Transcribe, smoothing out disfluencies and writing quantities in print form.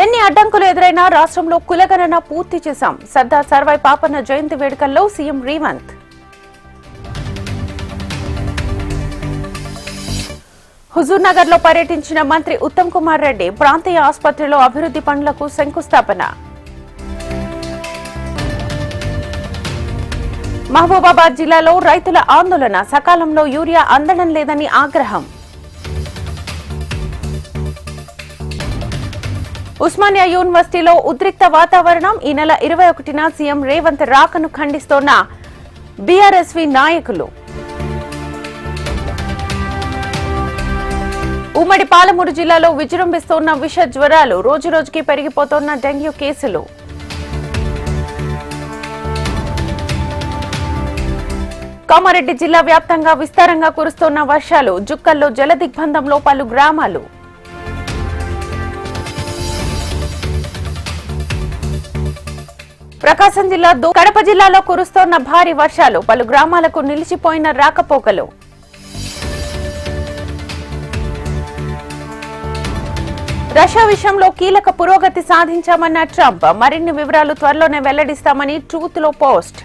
ఎన్ని అడ్డంకులు ఎదురైనా రాష్ట్రంలో కులగణన పూర్తి చేశాం. సర్దార్ సర్వై పాపన్న జయంతి వేడుకల్లో సీఎం రేవంత్. హుజూర్నగర్ లో పర్యటించిన మంత్రి ఉత్తమ్ కుమార్ రెడ్డి ప్రాంతీయ ఆసుపత్రిలో అభివృద్ధి పనులకు శంకుస్థాపన. మహబూబాబాద్ జిల్లాలో రైతుల ఆందోళన, సకాలంలో యూరియా అందడం లేదని ఆగ్రహం. ఉస్మానియా యూనివర్సిటీలో ఉద్రిక్త వాతావరణం. ఈ నెల 21న సీఎం రేవంత్ రాకను ఖండిస్తోన్న బీఆర్ఎస్వీ నాయకులు. ఉమ్మడి పాలమూరు జిల్లాలో విజృంభిస్తోన్న విష జ్వరాలు, రోజురోజుకి పెరిగిపోతోన్న డెంగ్యూ కేసులు. కామారెడ్డి జిల్లా వ్యాప్తంగా విస్తారంగా కురుస్తోన్న వర్షాలు, జుక్కల్లో జలదిగ్బంధంలో పలు గ్రామాలు. ప్రకాశం జిల్లా కడప జిల్లాలో కురుస్తోన్న భారీ వర్షాలు, పలు గ్రామాలకు నిలిచిపోయిన రాకపోకలు. రష్యా విషయంలో కీలక పురోగతి సాధించామన్న ట్రంప్, మరిన్ని వివరాలు త్వరలోనే వెల్లడిస్తామని ట్రూత్ లో పోస్ట్.